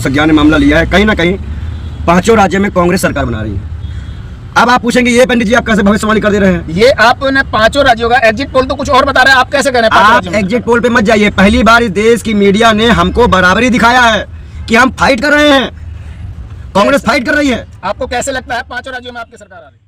संज्ञान में मामला लिया है, कहीं ना कहीं पांचों राज्य में कांग्रेस सरकार बना रही है। अब आप पूछेंगे ये पंडित जी आप कैसे भविष्यवाणी कर दे रहे हैं? ये आपने पांचों राज्यों का एग्जिट पोल तो कुछ और बता रहे हैं, आप कैसे कह रहे हैं? आप एग्जिट पोल पे मत जाइए। पहली बार इस देश की मीडिया ने हमको बराबरी दिखाया है कि हम फाइट कर रहे हैं, कांग्रेस फाइट कर रही है। आपको कैसे लगता है पांचों राज्यों में आपकी सरकार आ रही है?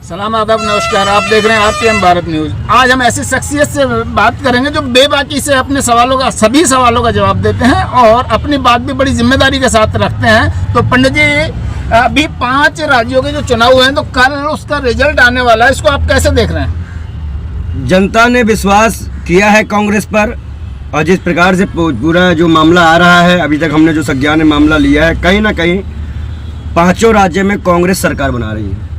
सलाम, आदाब, नमस्कार। आप देख रहे हैं आरटीएम भारत न्यूज। आज हम ऐसी शख्सियत से बात करेंगे जो बेबाकी से अपने सभी सवालों का जवाब देते हैं और अपनी बात भी बड़ी जिम्मेदारी के साथ रखते हैं। तो पंडित जी, अभी 5 राज्यों के जो चुनाव हुए हैं तो कल उसका रिजल्ट आने वाला है, इसको आप कैसे देख रहे हैं? जनता ने विश्वास किया है कांग्रेस पर, और जिस प्रकार से पूरा जो मामला आ रहा है, अभी तक हमने जो संज्ञान में मामला लिया है, कहीं ना कहीं पांचों राज्य में कांग्रेस सरकार बना रही है।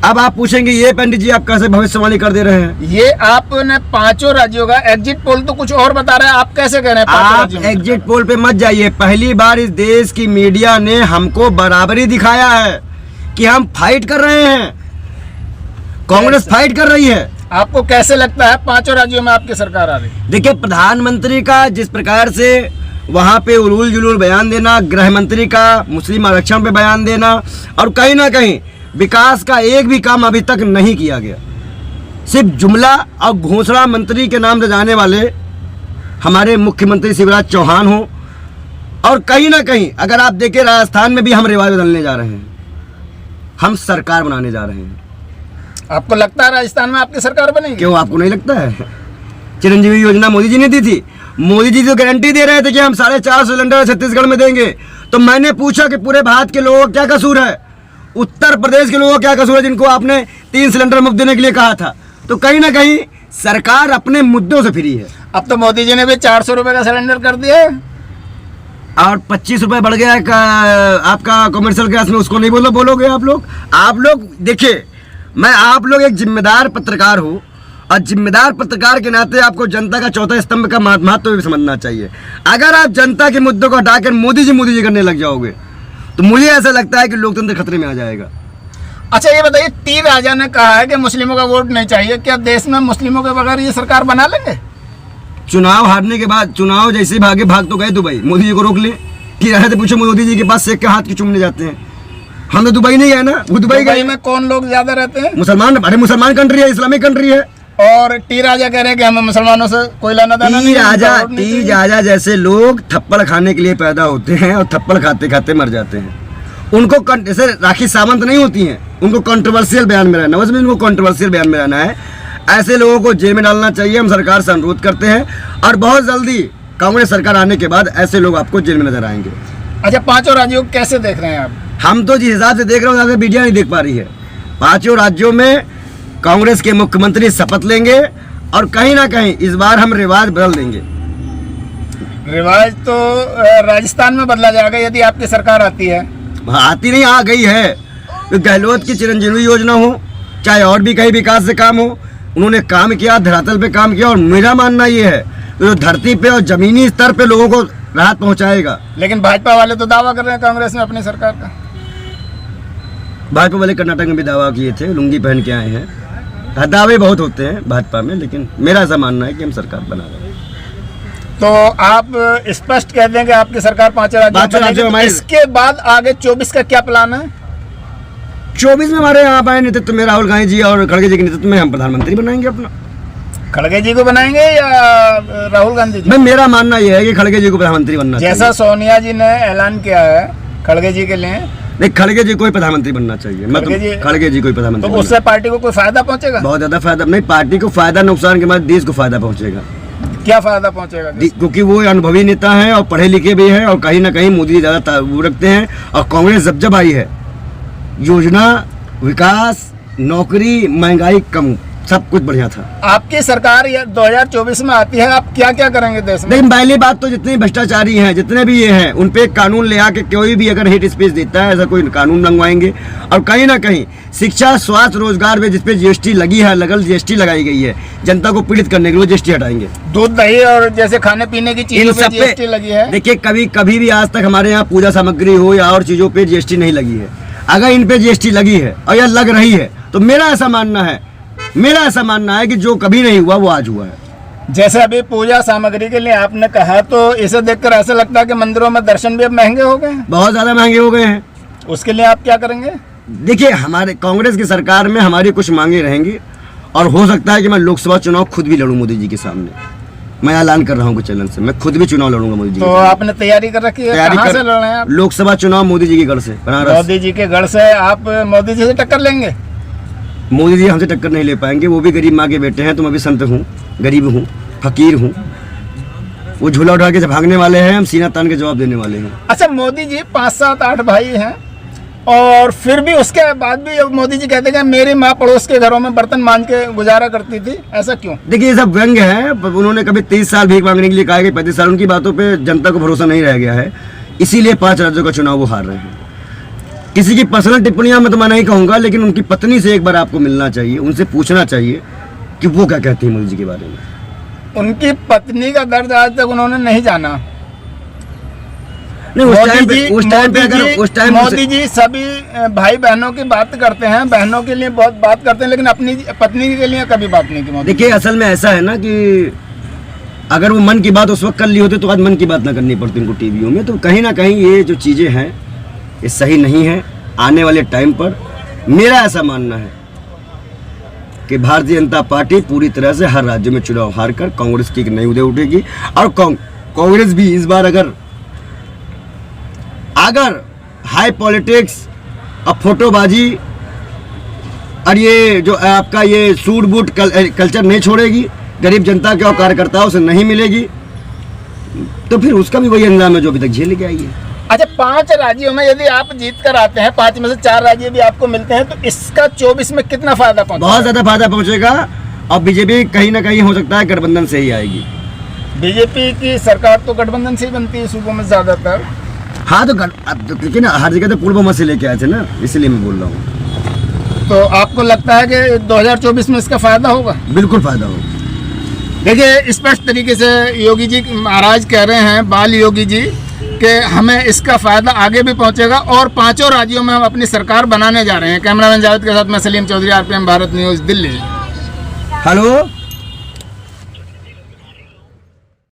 अब आप पूछेंगे ये पंडित जी आप कैसे भविष्यवाणी कर दे रहे हैं? ये आपने पांचों राज्यों का एग्जिट पोल तो कुछ और बता रहे हैं, आप कैसे कह रहे हैं? आप एग्जिट पोल पे मत जाइए। पहली बार इस देश की मीडिया ने हमको बराबरी दिखाया है कि हम फाइट कर रहे हैं, कांग्रेस फाइट कर रही है। आपको कैसे लगता है पांचों राज्यों में आपकी सरकार आ रही है? देखिए, प्रधानमंत्री का जिस प्रकार से वहाँ पे उलूल जुलूल बयान देना, गृह मंत्री का मुस्लिम आरक्षण पे बयान देना, और कहीं ना कहीं विकास का एक भी काम अभी तक नहीं किया गया। सिर्फ जुमला और घोषणा मंत्री के नाम से जाने वाले हमारे मुख्यमंत्री शिवराज चौहान हो, और कहीं ना कहीं अगर आप देखें राजस्थान में भी हम रिवाज बदलने जा रहे हैं, हम सरकार बनाने जा रहे हैं। आपको लगता है राजस्थान में आपकी सरकार बनेगी? क्यों, आपको नहीं लगता है? चिरंजीवी योजना मोदी जी ने दी थी। मोदी जी तो गारंटी दे रहे थे कि हम 450 सिलेंडर छत्तीसगढ़ में देंगे। तो मैंने पूछा कि पूरे भारत के लोगों का क्या कसूर है, उत्तर प्रदेश के लोगों का क्या कसूर है जिनको आपने 3 सिलेंडर मुफ्त देने के लिए कहा था? तो कहीं ना कहीं सरकार अपने मुद्दों से फ्री है। अब तो मोदी जी ने भी 400 रुपए का सिलेंडर कर दिया और 25 रुपए बढ़ गया आपका कमर्शियल गैस में, उसको नहीं बोलोगे आप लोग देखिए, मैं आप लोग एक जिम्मेदार पत्रकार हूँ, और जिम्मेदार पत्रकार के नाते आपको जनता का चौथा स्तंभ का महत्व भी समझना चाहिए। अगर आप जनता के मुद्दों को हटाकर मोदी जी करने लग जाओगे तो मुझे ऐसा लगता है कि लोकतंत्र खतरे में आ जाएगा। अच्छा, ये बताइए, टी राजा ने कहा है कि मुस्लिमों का वोट नहीं चाहिए, क्या देश में मुस्लिमों के बगैर ये सरकार बना लेंगे? चुनाव हारने के बाद, चुनाव जैसे भाग तो गए दुबई, मोदी जी को रोक ले। टी राजा से पूछो मोदी जी के पास शेख के हाथ क्यों चूमने जाते हैं? हम तो दुबई नहीं गए ना, वो दुबई गए। में कौन लोग ज्यादा रहते हैं? मुसलमान। अरे मुसलमान कंट्री है, इस्लामिक कंट्री है। और टी राजा कह रहे हैं कि हमें मुसलमानों से कोई लेना देना नहीं। टी राजा जैसे लोग थप्पड़ खाने के लिए पैदा होते हैं और थप्पड़ खाते खाते मर जाते हैं। उनको जैसे राखी सावंत नहीं होती हैं, उनको कंट्रोवर्शियल बयान में रहना, बस उनको कंट्रोवर्शियल बयान में रहना है। ऐसे लोगों को जेल में डालना चाहिए। हम सरकार से अनुरोध करते हैं, और बहुत जल्दी कांग्रेस सरकार आने के बाद ऐसे लोग आपको जेल में नजर आएंगे। अच्छा, पांचों राज्यों को कैसे देख रहे हैं आप? हम तो जिस हिसाब से देख रहे हैं मीडिया नहीं देख पा रही है। पांचों राज्यों में कांग्रेस के मुख्यमंत्री शपथ लेंगे, और कहीं ना कहीं इस बार हम रिवाज बदल देंगे। रिवाज तो राजस्थान में बदला जाएगा यदि आपकी सरकार आती है। आती नहीं, आ गई है। गहलोत की चिरंजीवी योजना हो, चाहे और भी कहीं विकास से काम हो, उन्होंने काम किया, धरातल पे काम किया, और मेरा मानना ये है जो धरती पे और जमीनी स्तर पे लोगों को राहत पहुंचाएगा। लेकिन भाजपा वाले तो दावा कर रहे हैं कांग्रेस में अपनी सरकार का। भाजपा वाले कर्नाटक में भी दावा किए थे, लुंगी पहन के आए हैं। दावे बहुत होते हैं भाजपा में, लेकिन मेरा ऐसा मानना है कि हम सरकार बना रहे हैं। तो आप स्पष्ट कह दें कि आपकी सरकार पांचों राज्यों में। इसके बाद आगे 24 का क्या प्लान है? 24 में हमारे यहाँ पाए नेतृत्व में राहुल गांधी जी और खड़गे जी के नेतृत्व में हम प्रधानमंत्री बनाएंगे अपना। खड़गे जी को बनाएंगे या राहुल गांधी जी? मेरा मानना यह है कि खड़गे जी को प्रधानमंत्री बनना चाहिए। जैसा सोनिया जी ने ऐलान किया है खड़गे जी के लिए। नहीं, खड़गे जी को ही प्रधानमंत्री बनना चाहिए। खड़गे जी को ही प्रधानमंत्री। तो उससे पार्टी को कोई फायदा पहुंचेगा? बहुत ज्यादा फायदा। नहीं, पार्टी को फायदा, नुकसान के बाद देश को फायदा पहुंचेगा। क्या फायदा पहुंचेगा? क्योंकि वो अनुभवी नेता हैं और पढ़े लिखे भी हैं, और कहीं ना कहीं मोदी जी ज्यादा वो रखते हैं। और कांग्रेस जब आई है, योजना, विकास, नौकरी, महंगाई कम, सब कुछ बढ़िया था। आपकी सरकार 2024 में आती है, आप क्या क्या करेंगे देश में? लेकिन पहली बात तो जितने भ्रष्टाचारी हैं, जितने भी ये हैं, उन पे कानून ले आके कोई भी अगर हेट स्पीच देता है, ऐसा कोई कानून मंगवाएंगे। और कहीं ना कहीं शिक्षा, स्वास्थ्य, रोजगार में जिसपे जीएसटी लगी है, जीएसटी लगाई गई है, जनता को पीड़ित करने के लिए जीएसटी हटाएंगे। दूध, दही और जैसे खाने पीने की चीजों पे जीएसटी लगी है। देखिए, कभी भी आज तक हमारे यहाँ पूजा सामग्री हो या और चीजों पे जीएसटी नहीं लगी है। अगर इन पे जीएसटी लगी है और या लग रही है, तो मेरा ऐसा मानना है मेरा ऐसा मानना है कि जो कभी नहीं हुआ वो आज हुआ है। जैसे अभी पूजा सामग्री के लिए आपने कहा, तो इसे देखकर ऐसा लगता है कि मंदिरों में दर्शन भी अब महंगे हो गए हैं। बहुत ज़्यादा महंगे हो गए हैं। उसके लिए आप क्या करेंगे? देखिए, हमारे कांग्रेस की सरकार में हमारी कुछ मांगे रहेंगी और हो सकता है कि मैं लोकसभा चुनाव खुद भी लड़ूं मोदी जी के सामने। मैं ऐलान कर रहा हूं कुछ चैनल से, मैं खुद भी चुनाव लड़ूंगा मोदी जी तो के सामने। आपने तैयारी कर रखी है? कहाँ से लड़ रहे हैं आप? लोकसभा चुनाव मोदी जी के गढ़ से, बनारस। मोदी जी के गढ़ से आप मोदी जी से टक्कर लेंगे? मोदी जी हमसे टक्कर नहीं ले पाएंगे। वो भी गरीब माँ के बेटे हैं, तो मैं भी संत हूँ, गरीब हूँ, फकीर हूँ। वो झूला उठा के भागने वाले हैं, हम सीना तान के जवाब देने वाले हैं। अच्छा, मोदी जी 5, 7, 8 भाई हैं और फिर भी उसके बाद भी मोदी जी कहते हैं मेरी माँ पड़ोस के घरों में बर्तन मांज के गुजारा करती थी, ऐसा क्यों? देखिए, ये सब व्यंग है। उन्होंने कभी 30 साल भीख मांगने के लिए कहा कि 35 साल, उनकी बातों पे जनता को भरोसा नहीं रह गया है, इसीलिए 5 राज्यों का चुनाव वो हार रहे हैं। किसी की पर्सनल टिप्पणियां मैं तो मैं नहीं कहूँगा, लेकिन उनकी पत्नी से एक बार आपको मिलना चाहिए, उनसे पूछना चाहिए कि वो क्या कहती है मोदी जी के बारे में। उनकी पत्नी का दर्द आज तक उन्होंने नहीं जाना। नहीं, उस टाइम मोदी जी सभी भाई बहनों की बात करते हैं, बहनों के लिए बहुत बात करते हैं, लेकिन अपनी पत्नी के लिए कभी बात नहीं की मोदी। देखिए, असल में ऐसा है ना कि अगर वो मन की बात उस वक्त कर ली होती तो आज मन की बात ना करनी पड़ती उनको टीवीओं में। तो कहीं ना कहीं ये जो चीज़ें हैं ये सही नहीं है। आने वाले टाइम पर मेरा ऐसा मानना है कि भारतीय जनता पार्टी पूरी तरह से हर राज्य में चुनाव हार कर कांग्रेस की एक नई उदय उठेगी। और कांग्रेस भी इस बार अगर हाई पॉलिटिक्स और फोटोबाजी और ये जो आपका ये सूट बूट कल्चर नहीं छोड़ेगी, गरीब जनता के और कार्यकर्ताओं से नहीं मिलेगी, तो फिर उसका भी वही अंजाम है जो अभी तक झेल के आई है। अच्छा, 5 राज्यों में यदि आप जीत कर आते हैं, 5 में से 4 राज्य भी आपको मिलते हैं, तो इसका 24 में कितना फायदा पहुंचेगा? बहुत ज़्यादा फायदा पहुंचेगा। और बीजेपी कहीं ना कहीं हो सकता है गठबंधन से ही आएगी। बीजेपी की सरकार तो गठबंधन से ही बनती है सूबों में ज़्यादातर। हाँ, तो लेकिन हर जगह तो पूर्व मत से लेके आए थे ना, इसलिए मैं बोल रहा हूँ। तो आपको लगता है कि 2024 में इसका फायदा होगा? बिल्कुल फायदा होगा। देखिए, स्पष्ट तरीके से योगी जी महाराज कह रहे हैं, बाल योगी जी, कि हमें इसका फायदा आगे भी पहुंचेगा और 5 राज्यों में हम अपनी सरकार बनाने जा रहे हैं। कैमरामैन जावेद के साथ मैं Salim Chaudhary, RPM Bharat news, Delhi. Hello.